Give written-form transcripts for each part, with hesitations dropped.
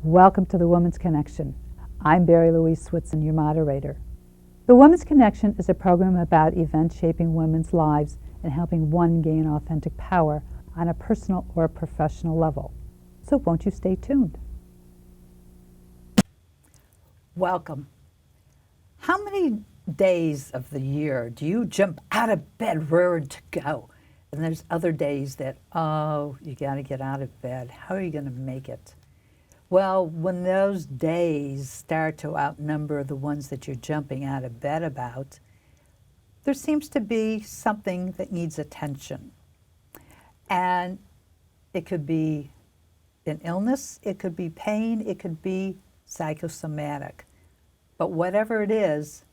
Welcome to the Women's Connection. I'm Barrie-Louise Switzen, your moderator. The Women's Connection is a program about events shaping women's lives and helping one gain authentic power on a personal or professional level. So won't you stay tuned? Welcome. How many days of the year do you jump out of bed raring to go? And there's other days that, you got to get out of bed. How are you going to make it? Well, when those days start to outnumber the ones that you're jumping out of bed about, there seems to be something that needs attention. And it could be an illness, it could be pain, it could be psychosomatic. But whatever it is,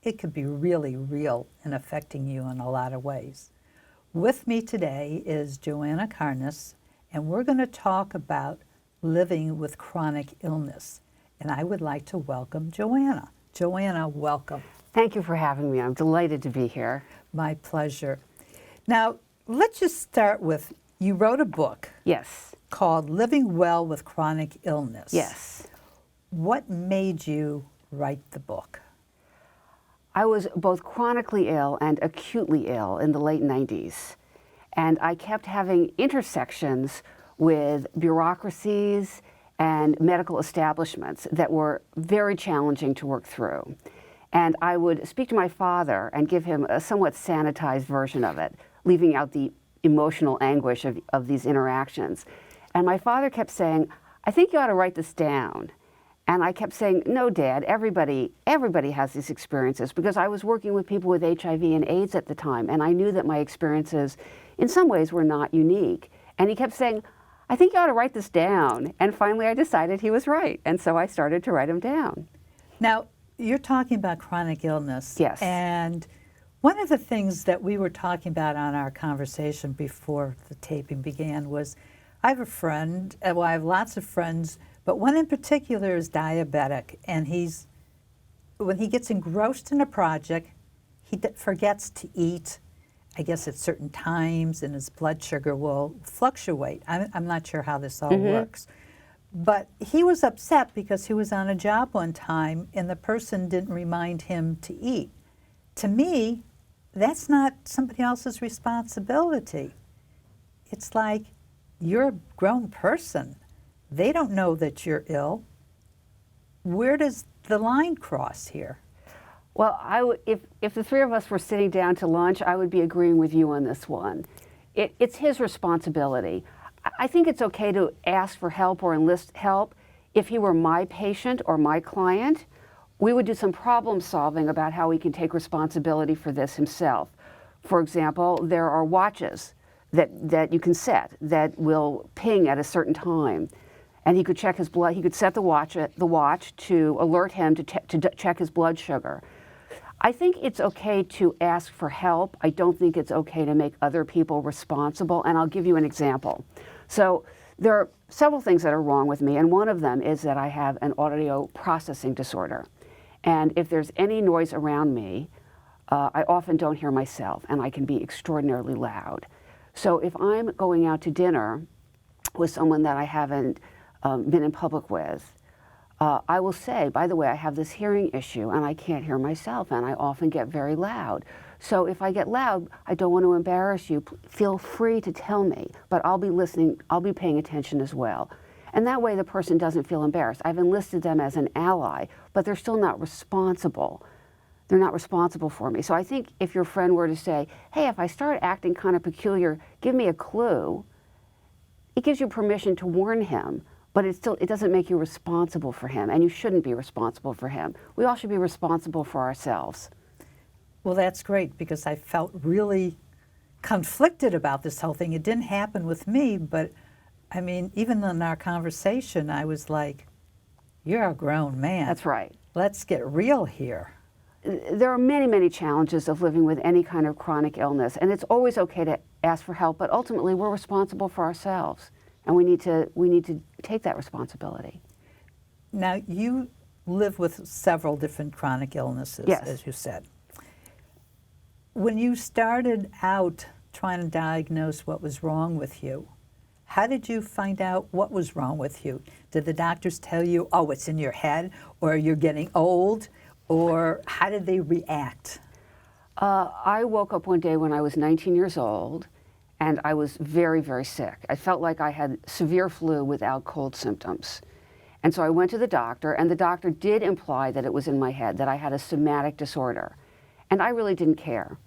it could be really real and affecting you in a lot of ways. With me today is Joanna Charnas, and we're going to talk about living with chronic illness. And I would like to welcome Joanna. Joanna, welcome. Thank you for having me. I'm delighted to be here. My pleasure. Now, let's just start with, you wrote a book. Yes. Called Living Well with Chronic Illness. Yes. What made you write the book? I was both chronically ill and acutely ill in the late 90s. And I kept having intersections with bureaucracies and medical establishments that were very challenging to work through. And I would speak to my father and give him a somewhat sanitized version of it, leaving out the emotional anguish of these interactions. And my father kept saying, I think you ought to write this down. And I kept saying, no, Dad, everybody has these experiences, because I was working with people with HIV and AIDS at the time, and I knew that my experiences in some ways were not unique. And he kept saying, I think you ought to write this down. And finally I decided he was right. And so I started to write them down. Now, you're talking about chronic illness. Yes. And one of the things that we were talking about on our conversation before the taping began was, I have a friend, well, I have lots of friends, but one in particular is diabetic. And when he gets engrossed in a project, he forgets to eat, I guess at certain times, and his blood sugar will fluctuate. I'm not sure how this all works. But he was upset because he was on a job one time and the person didn't remind him to eat. To me, that's not somebody else's responsibility. It's like, you're a grown person. They don't know that you're ill. Where does the line cross here? Well, if the three of us were sitting down to lunch, I would be agreeing with you on this one. It's his responsibility. I think it's okay to ask for help or enlist help. If he were my patient or my client, we would do some problem solving about how he can take responsibility for this himself. For example, there are watches that you can set that will ping at a certain time. And he could check his blood. He could set the watch to alert him to check his blood sugar. I think it's okay to ask for help. I don't think it's okay to make other people responsible. And I'll give you an example. So there are several things that are wrong with me, and one of them is that I have an audio processing disorder. And if there's any noise around me, I often don't hear myself, and I can be extraordinarily loud. So if I'm going out to dinner with someone that I haven't been in public with, I will say, by the way, I have this hearing issue and I can't hear myself, and I often get very loud. So if I get loud, I don't want to embarrass you. Feel free to tell me, but I'll be listening, I'll be paying attention as well. And that way the person doesn't feel embarrassed. I've enlisted them as an ally, but they're still not responsible. They're not responsible for me. So I think if your friend were to say, hey, if I start acting kind of peculiar, give me a clue, it gives you permission to warn him. But it doesn't make you responsible for him, and you shouldn't be responsible for him. We all should be responsible for ourselves. Well, that's great, because I felt really conflicted about this whole thing. It didn't happen with me, but I mean, even in our conversation, I was like, you're a grown man. That's right. Let's get real here. There are many, many challenges of living with any kind of chronic illness, and it's always okay to ask for help, but ultimately we're responsible for ourselves. And we need to take that responsibility. Now, you live with several different chronic illnesses, yes, as you said. When you started out trying to diagnose what was wrong with you, How did you find out what was wrong with you? Did the doctors tell you, oh, it's in your head, or you're getting old, or how did they react? I woke up one day when I was 19 years old, and I was very, very sick. I felt like I had severe flu without cold symptoms. And so I went to the doctor, and the doctor did imply that it was in my head, that I had a somatic disorder. And I really didn't care.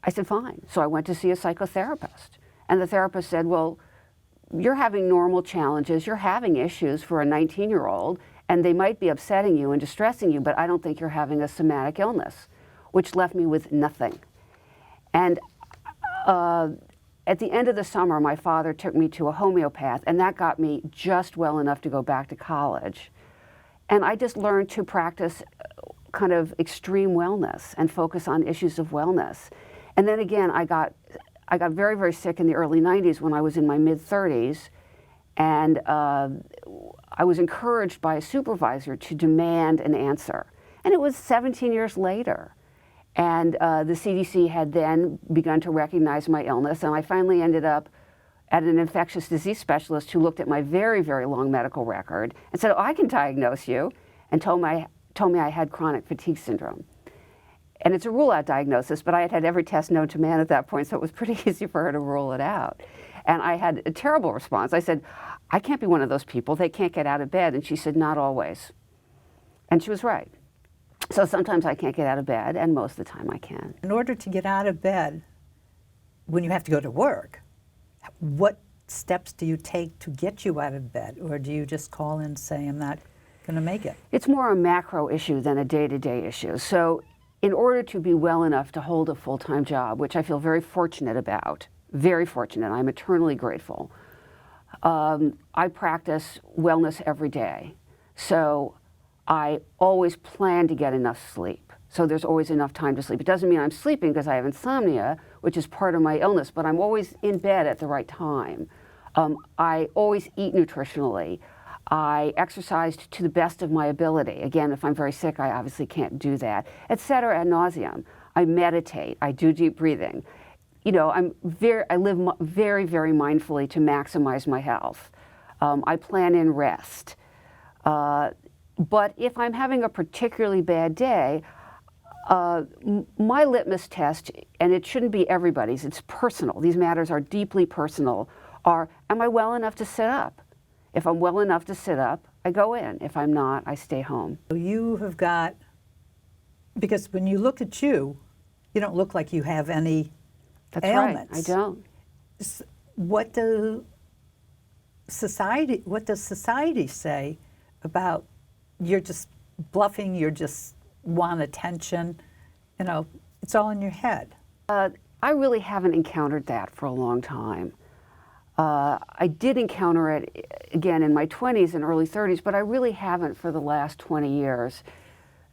I said, fine. So I went to see a psychotherapist. And the therapist said, well, you're having normal challenges, you're having issues for a 19-year-old, and they might be upsetting you and distressing you, but I don't think you're having a somatic illness, which left me with nothing. And at the end of the summer, my father took me to a homeopath, and that got me just well enough to go back to college. And I just learned to practice kind of extreme wellness and focus on issues of wellness. And then again, I got very, very sick in the early 90s when I was in my mid-30s, and I was encouraged by a supervisor to demand an answer. And it was 17 years later. And the CDC had then begun to recognize my illness, and I finally ended up at an infectious disease specialist who looked at my very, very long medical record and said, oh, I can diagnose you, and told me I had chronic fatigue syndrome. And it's a rule-out diagnosis, but I had had every test known to man at that point, so it was pretty easy for her to rule it out. And I had a terrible response. I said, I can't be one of those people. They can't get out of bed. And she said, not always. And she was right. So sometimes I can't get out of bed, and most of the time I can. In order to get out of bed, when you have to go to work, what steps do you take to get you out of bed? Or do you just call in and say, I'm not going to make it? It's more a macro issue than a day-to-day issue. So in order to be well enough to hold a full-time job, which I feel very fortunate about, very fortunate, I'm eternally grateful, I practice wellness every day. So I always plan to get enough sleep. So there's always enough time to sleep. It doesn't mean I'm sleeping because I have insomnia, which is part of my illness, but I'm always in bed at the right time. I always eat nutritionally. I exercised to the best of my ability. Again, if I'm very sick, I obviously can't do that, et cetera, ad nauseum. I meditate, I do deep breathing. You know, I live very, very mindfully to maximize my health. I plan in rest. But if I'm having a particularly bad day, my litmus test, and it shouldn't be everybody's, it's personal, these matters are deeply personal, are, am I well enough to sit up? If I'm well enough to sit up, I go in. If I'm not, I stay home. You have got, because when you look at you, you don't look like you have any ailments. Right, I don't. What does society say about you're just bluffing, you're just want attention, you know, it's all in your head? I really haven't encountered that for a long time. I did encounter it again in my 20s and early 30s, but I really haven't for the last 20 years.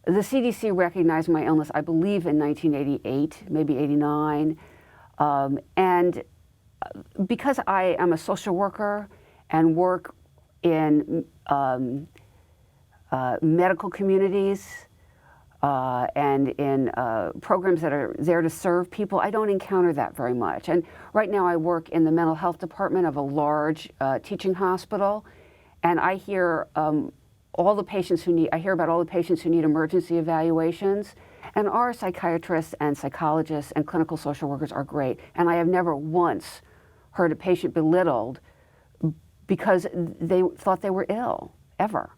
The CDC recognized my illness, I believe, in 1988, maybe 89. And because I am a social worker and work in medical communities and in programs that are there to serve people, I don't encounter that very much. And right now I work in the mental health department of a large teaching hospital, and I hear I hear about all the patients who need emergency evaluations, and our psychiatrists and psychologists and clinical social workers are great. And I have never once heard a patient belittled because they thought they were ill, ever.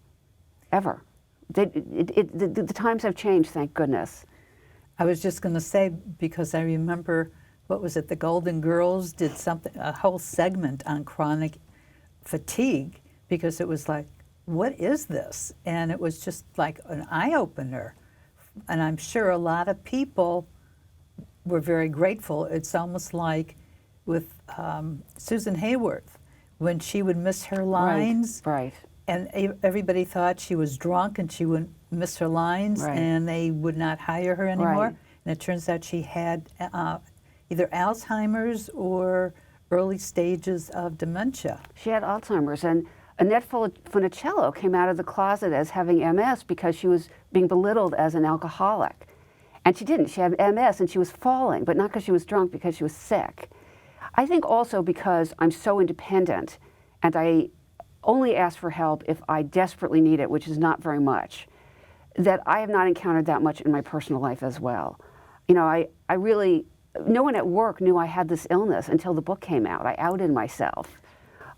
The times have changed, thank goodness. I was just going to say, because I remember, what was it, the Golden Girls did a whole segment on chronic fatigue, because it was like, what is this? And it was just like an eye-opener. And I'm sure a lot of people were very grateful. It's almost like with Susan Hayworth, when she would miss her lines. Right. And everybody thought she was drunk and she would miss her lines, right, and they would not hire her anymore. Right. And it turns out she had either Alzheimer's or early stages of dementia. She had Alzheimer's, and Annette Funicello came out of the closet as having MS because she was being belittled as an alcoholic. And she didn't. She had MS and she was falling, but not because she was drunk, because she was sick. I think also because I'm so independent and I only ask for help if I desperately need it, which is not very much, that I have not encountered that much in my personal life as well. You know, I really, no one at work knew I had this illness until the book came out. I outed myself.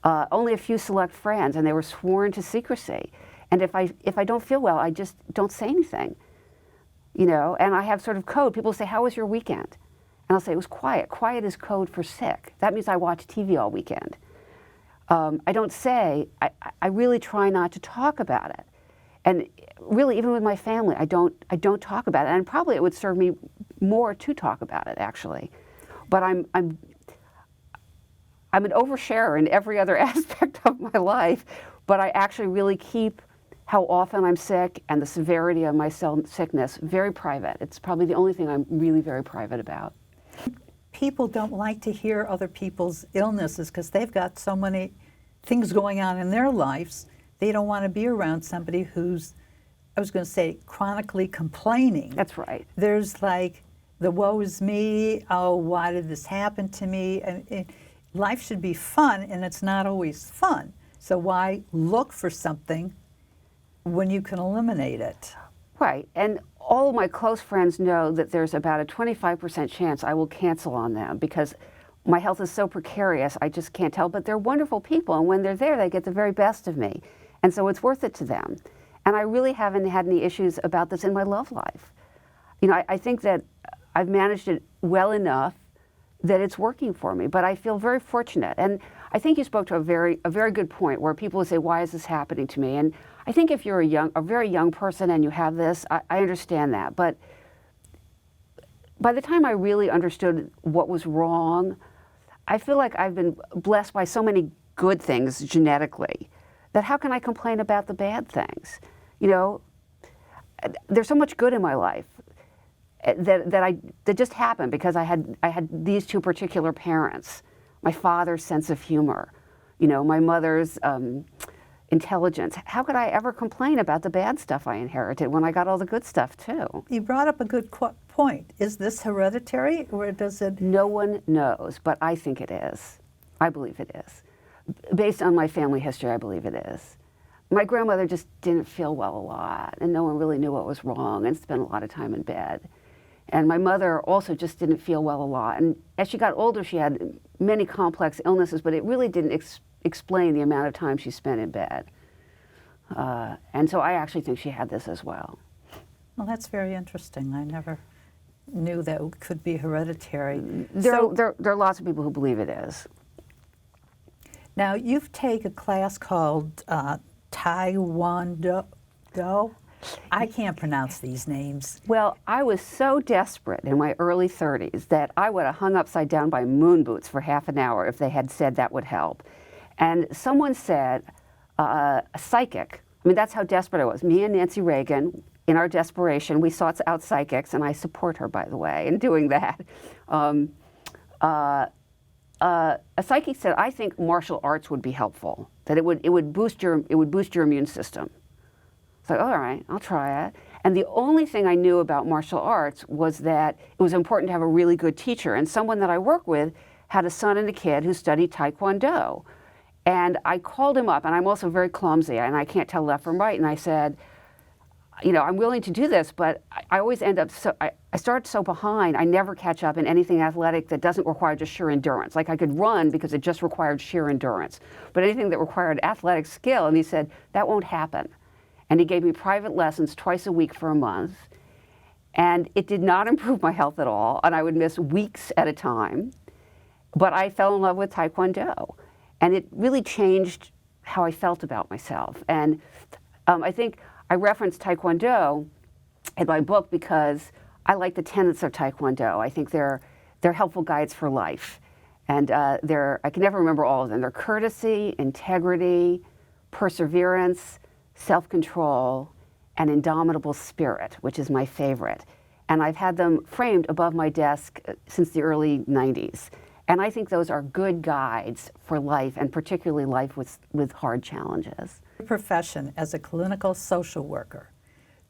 Only a few select friends, and they were sworn to secrecy. And if I don't feel well, I just don't say anything. You know, and I have sort of code. People say, "How was your weekend?" And I'll say, "It was quiet." Quiet is code for sick. That means I watch TV all weekend. I don't say, I really try not to talk about it. And really, even with my family, I don't talk about it. And probably it would serve me more to talk about it, actually. But I'm an oversharer in every other aspect of my life, but I actually really keep how often I'm sick and the severity of my sickness very private. It's probably the only thing I'm really very private about. People don't like to hear other people's illnesses because they've got so many things going on in their lives. They don't want to be around somebody who's, I was going to say, chronically complaining. That's right. There's like, the woe is me, oh, why did this happen to me? And life should be fun, and it's not always fun. So why look for something when you can eliminate it? Right, and all of my close friends know that there's about a 25% chance I will cancel on them because my health is so precarious, I just can't tell. But they're wonderful people, and when they're there, they get the very best of me. And so it's worth it to them. And I really haven't had any issues about this in my love life. You know, I think that I've managed it well enough that it's working for me, but I feel very fortunate. And I think you spoke to a very good point where people would say, why is this happening to me? And I think if you're a very young person and you have this, I understand that. But by the time I really understood what was wrong, I feel like I've been blessed by so many good things genetically that how can I complain about the bad things? You know, there's so much good in my life that just happened because I had these two particular parents. My father's sense of humor, you know, my mother's intelligence. How could I ever complain about the bad stuff I inherited when I got all the good stuff too? You brought up a good point. Is this hereditary, or does it? No one knows, but I think it is. I believe it is. Based on my family history, I believe it is. My grandmother just didn't feel well a lot, and no one really knew what was wrong, and spent a lot of time in bed. And my mother also just didn't feel well a lot. And as she got older, she had many complex illnesses, but it really didn't explain the amount of time she spent in bed. And so I actually think she had this as well. Well, that's very interesting. I never knew that it could be hereditary. There are lots of people who believe it is. Now, you've taken a class called Taekwondo. I can't pronounce these names. Well, I was so desperate in my early 30s that I would have hung upside down by moon boots for half an hour if they had said that would help. And someone said, a psychic, I mean, that's how desperate I was. Me and Nancy Reagan, in our desperation, we sought out psychics, and I support her, by the way, in doing that. A psychic said, I think martial arts would be helpful, that it would boost your immune system. So, all right, I'll try it. And the only thing I knew about martial arts was that it was important to have a really good teacher. And someone that I work with had a son and a kid who studied Taekwondo. And I called him up, and I'm also very clumsy, and I can't tell left from right. And I said, you know, I'm willing to do this, but I always end up I start so behind, I never catch up in anything athletic that doesn't require just sheer endurance. Like I could run because it just required sheer endurance. But anything that required athletic skill, and he said, that won't happen. And he gave me private lessons twice a week for a month. And it did not improve my health at all, and I would miss weeks at a time. But I fell in love with Taekwondo. And it really changed how I felt about myself. And I think I referenced Taekwondo in my book because I like the tenets of Taekwondo. I think they're helpful guides for life. And I can never remember all of them. They're courtesy, integrity, perseverance, self-control, and indomitable spirit, which is my favorite. And I've had them framed above my desk since the early 90s. And I think those are good guides for life, and particularly life with hard challenges. Your profession as a clinical social worker,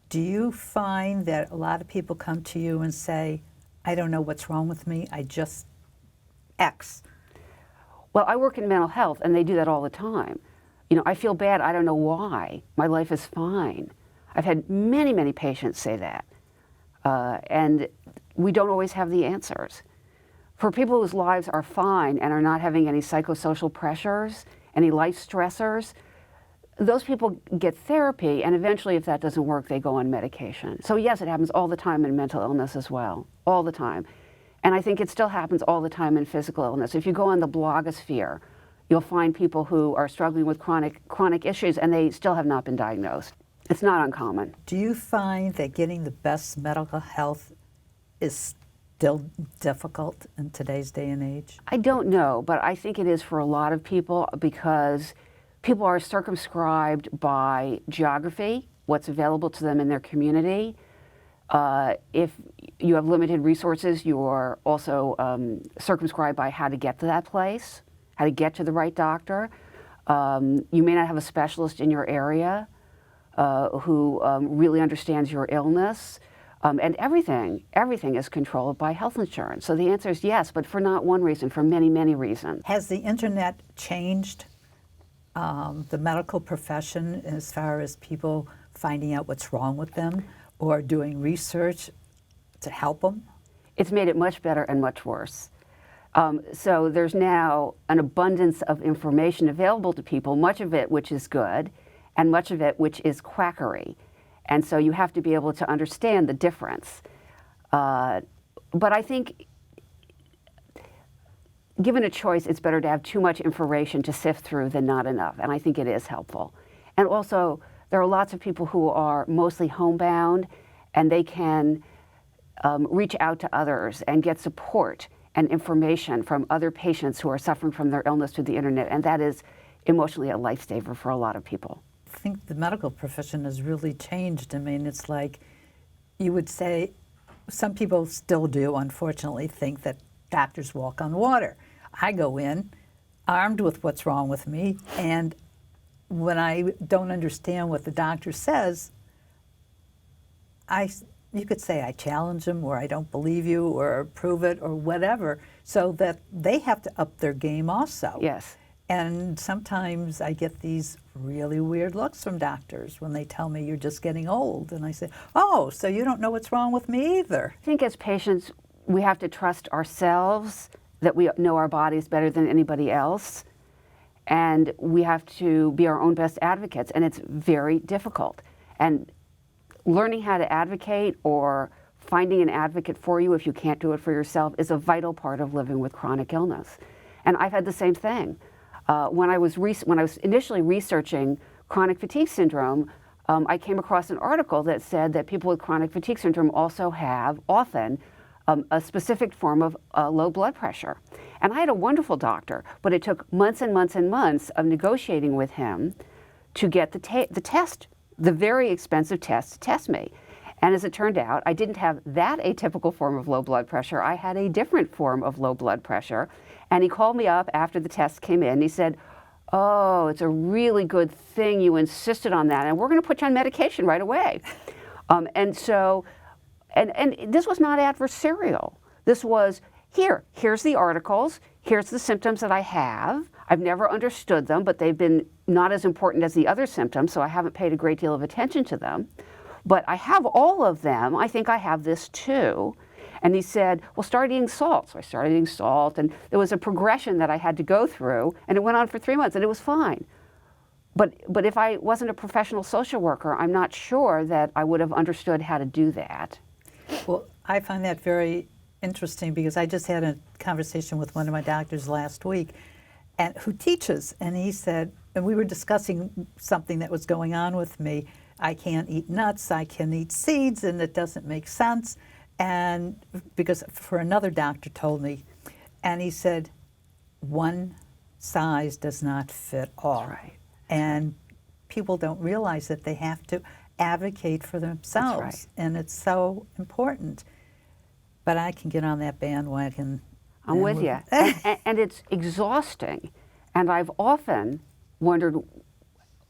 do you find that a lot of people come to you and say, I don't know what's wrong with me, I just X? Well, I work in mental health, and they do that all the time. You know, I feel bad. I don't know why. My life is fine. I've had many, many patients say that. And we don't always have the answers. For people whose lives are fine and are not having any psychosocial pressures, any life stressors, those people get therapy, and eventually, if that doesn't work, they go on medication. So yes, it happens all the time in mental illness as well, all the time. And I think it still happens all the time in physical illness. If you go on the blogosphere, you'll find people who are struggling with chronic issues, and they still have not been diagnosed. It's not uncommon. Do you find that getting the best medical health is still difficult in today's day and age? I don't know, but I think it is for a lot of people because people are circumscribed by geography, what's available to them in their community. If you have limited resources, you are also circumscribed by how to get to that place, how to get to the right doctor. You may not have a specialist in your area who really understands your illness. And everything is controlled by health insurance. So the answer is yes, but for not one reason, for many, many reasons. Has the internet changed the medical profession as far as people finding out what's wrong with them or doing research to help them? It's made it much better and much worse. So there's now an abundance of information available to people, much of it which is good, and much of it which is quackery. And so you have to be able to understand the difference. But I think, given a choice, it's better to have too much information to sift through than not enough. And I think it is helpful. And also, there are lots of people who are mostly homebound, and they can reach out to others and get support and information from other patients who are suffering from their illness through the internet. And that is emotionally a lifesaver for a lot of people. I think the medical profession has really changed. I mean, it's like you would say, some people still do, unfortunately, think that doctors walk on water. I go in armed with what's wrong with me, and when I don't understand what the doctor says, you could say I challenge them, or I don't believe you, or prove it, or whatever, so that they have to up their game also. Yes. And sometimes I get these really weird looks from doctors when they tell me you're just getting old. And I say, oh, so you don't know what's wrong with me either. I think as patients, we have to trust ourselves that we know our bodies better than anybody else. And we have to be our own best advocates. And it's very difficult. And learning how to advocate or finding an advocate for you if you can't do it for yourself is a vital part of living with chronic illness. And I've had the same thing. When I was initially researching chronic fatigue syndrome, I came across an article that said that people with chronic fatigue syndrome also have often a specific form of low blood pressure. And I had a wonderful doctor, but it took months and months and months of negotiating with him to get the test, the very expensive test to test me. And as it turned out, I didn't have that atypical form of low blood pressure. I had a different form of low blood pressure. And he called me up after the test came in. He said, oh, it's a really good thing you insisted on that, and we're going to put you on medication right away. And this was not adversarial. This was, here's the articles, here's the symptoms that I have. I've never understood them, but they've been not as important as the other symptoms, so I haven't paid a great deal of attention to them. But I have all of them. I think I have this too. And he said, well, start eating salt. So I started eating salt, and there was a progression that I had to go through, and it went on for 3 months, and it was fine. But if I wasn't a professional social worker, I'm not sure that I would have understood how to do that. Well, I find that very interesting because I just had a conversation with one of my doctors last week and who teaches, and he said, and we were discussing something that was going on with me. I can't eat nuts, I can eat seeds, and it doesn't make sense. And because for another doctor told me, and he said, one size does not fit all. That's right. And people don't realize that they have to advocate for themselves. That's right. And it's so important. But I can get on that bandwagon. I'm with you. And it's exhausting. And I've often wondered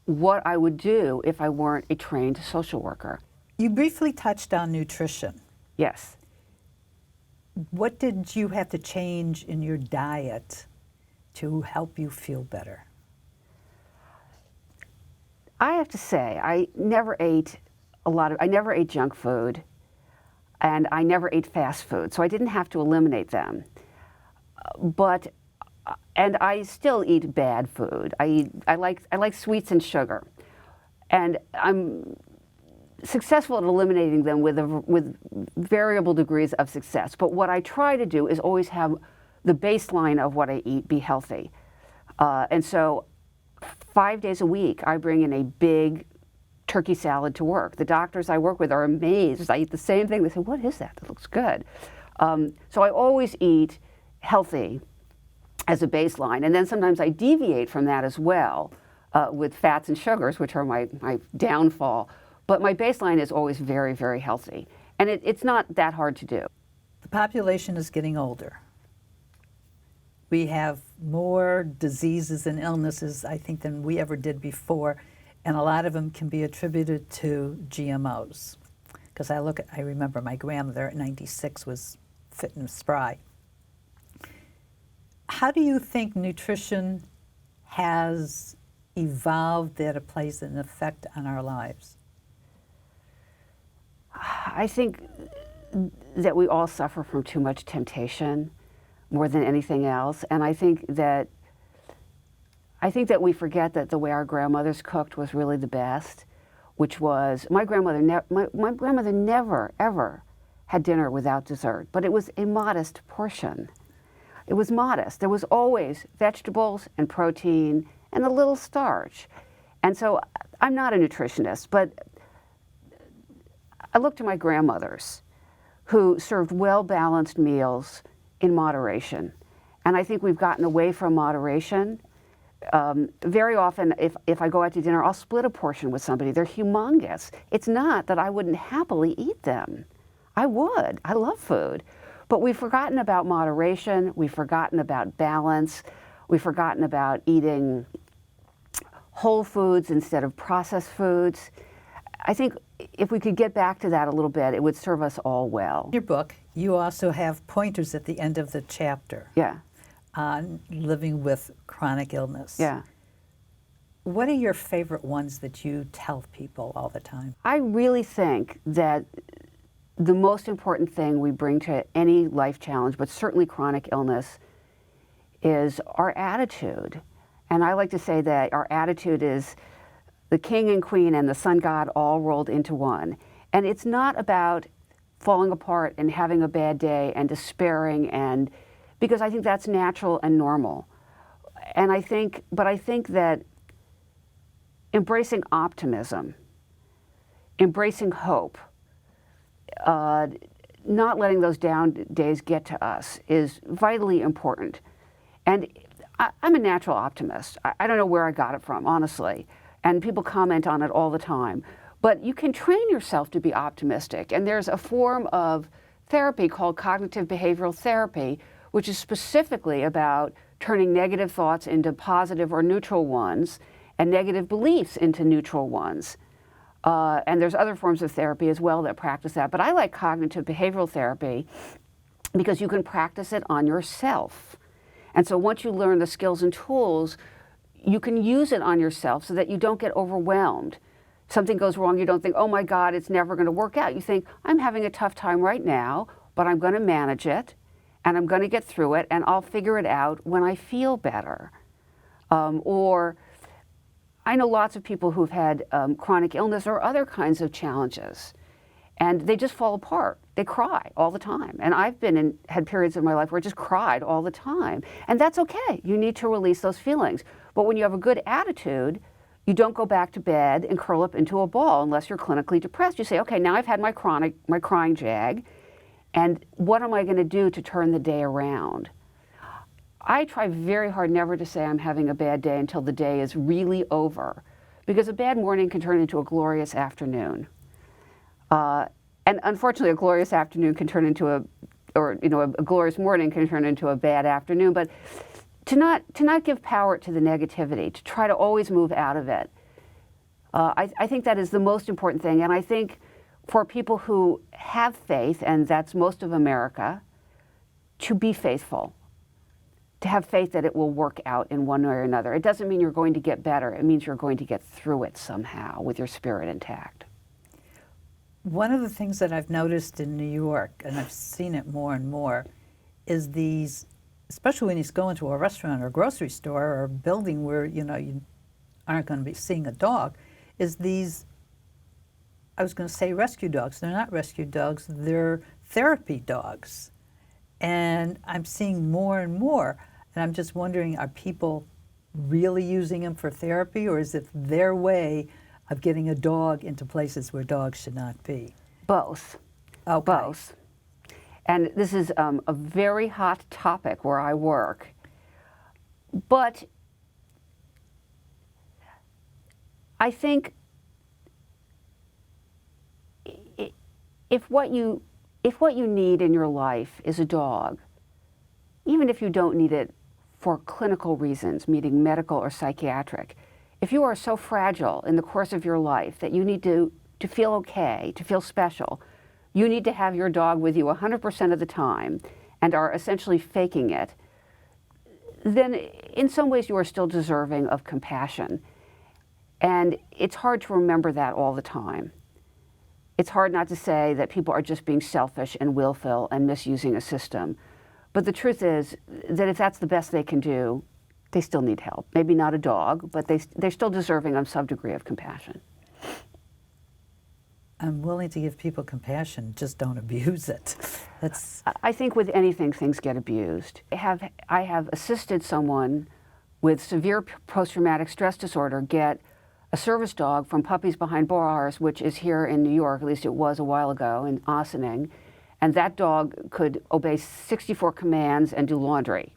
what I would do if I weren't a trained social worker. You briefly touched on nutrition. Yes. What did you have to change in your diet to help you feel better? I have to say, I never ate junk food, and I never ate fast food, so I didn't have to eliminate them. And I still eat bad food. I like sweets and sugar, and I'm successful at eliminating them with variable degrees of success. But what I try to do is always have the baseline of what I eat be healthy. And so 5 days a week, I bring in a big turkey salad to work. The doctors I work with are amazed. I eat the same thing. They say, "What is that? That looks good." So I always eat healthy as a baseline. And then sometimes I deviate from that as well with fats and sugars, which are my downfall. But my baseline is always very, very healthy. And it's not that hard to do. The population is getting older. We have more diseases and illnesses, I think, than we ever did before. And a lot of them can be attributed to GMOs. Because I remember my grandmother at 96 was fit and spry. How do you think nutrition has evolved that it plays an effect on our lives? I think that we all suffer from too much temptation more than anything else. And I think that we forget that the way our grandmothers cooked was really the best, which was my grandmother never, ever had dinner without dessert, but it was a modest portion. It was modest. There was always vegetables and protein and a little starch. And so I'm not a nutritionist, but I look to my grandmothers who served well-balanced meals in moderation. And I think we've gotten away from moderation. Very often, if I go out to dinner, I'll split a portion with somebody. They're humongous. It's not that I wouldn't happily eat them. I would. I love food. But we've forgotten about moderation. We've forgotten about balance. We've forgotten about eating whole foods instead of processed foods. I think if we could get back to that a little bit, it would serve us all well. In your book, you also have pointers at the end of the chapter. Yeah. On living with chronic illness. Yeah. What are your favorite ones that you tell people all the time? I really think that the most important thing we bring to any life challenge, but certainly chronic illness, is our attitude. And I like to say that our attitude is the king and queen and the sun god all rolled into one. And it's not about falling apart and having a bad day and despairing, and because I think that's natural and normal. And I think that embracing optimism, embracing hope, not letting those down days get to us is vitally important. And I'm a natural optimist. I don't know where I got it from, honestly. And people comment on it all the time. But you can train yourself to be optimistic. And there's a form of therapy called cognitive behavioral therapy, which is specifically about turning negative thoughts into positive or neutral ones, and negative beliefs into neutral ones. And there's other forms of therapy as well that practice that. But I like cognitive behavioral therapy because you can practice it on yourself. And so once you learn the skills and tools, you can use it on yourself so that you don't get overwhelmed. Something goes wrong, you don't think, oh my God, it's never going to work out. You think, I'm having a tough time right now, but I'm going to manage it, and I'm going to get through it, and I'll figure it out when I feel better. Or I know lots of people who've had chronic illness or other kinds of challenges, and they just fall apart. They cry all the time. And I've had periods of my life where I just cried all the time. And that's okay. You need to release those feelings. But when you have a good attitude, you don't go back to bed and curl up into a ball unless you're clinically depressed. You say, okay, now I've had my crying jag, and what am I going to do to turn the day around? I try very hard never to say I'm having a bad day until the day is really over, because a bad morning can turn into a glorious afternoon. And unfortunately, a glorious afternoon can turn into a glorious morning can turn into a bad afternoon. But to not give power to the negativity, to try to always move out of it. I think that is the most important thing. And I think for people who have faith, and that's most of America, to be faithful. to have faith that it will work out in one way or another. It doesn't mean you're going to get better. It means you're going to get through it somehow with your spirit intact. One of the things that I've noticed in New York, and I've seen it more and more, is these, especially when you go into a restaurant or a grocery store or a building where, you know, you aren't going to be seeing a dog, is these, I was going to say rescue dogs. They're not rescue dogs, they're therapy dogs. And I'm seeing more and more. And I'm just wondering, are people really using them for therapy, or is it their way of getting a dog into places where dogs should not be? Both. Okay. Both. And this is a very hot topic where I work. But I think if what you need in your life is a dog, even if you don't need it for clinical reasons, meaning medical or psychiatric, if you are so fragile in the course of your life that you need to feel okay, to feel special, you need to have your dog with you 100% of the time and are essentially faking it, then in some ways you are still deserving of compassion. And it's hard to remember that all the time. It's hard not to say that people are just being selfish and willful and misusing a system. But the truth is that if that's the best they can do, they still need help. Maybe not a dog, but they're still deserving of some degree of compassion. I'm willing to give people compassion, just don't abuse it. I think with anything, things get abused. I have assisted someone with severe post-traumatic stress disorder get a service dog from Puppies Behind Bars, which is here in New York, at least it was a while ago, in Ossining. And that dog could obey 64 commands and do laundry.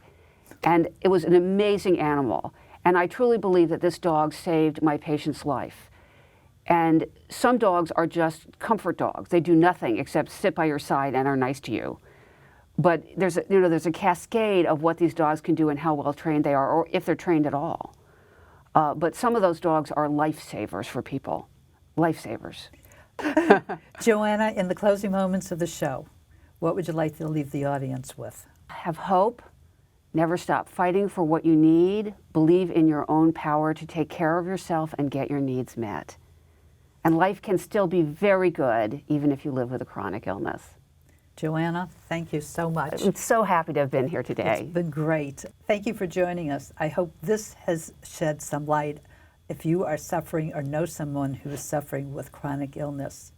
And it was an amazing animal. And I truly believe that this dog saved my patient's life. And some dogs are just comfort dogs. They do nothing except sit by your side and are nice to you. But there's a cascade of what these dogs can do and how well trained they are, or if they're trained at all. But some of those dogs are lifesavers for people. Lifesavers. Joanna, in the closing moments of the show, what would you like to leave the audience with? Have hope. Never stop fighting for what you need. Believe in your own power to take care of yourself and get your needs met. And life can still be very good, even if you live with a chronic illness. Joanna, thank you so much. I'm so happy to have been here today. It's been great. Thank you for joining us. I hope this has shed some light if you are suffering or know someone who is suffering with chronic illness.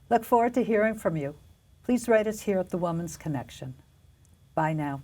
Look forward to hearing from you. Please write us here at The Woman's Connection. Bye now.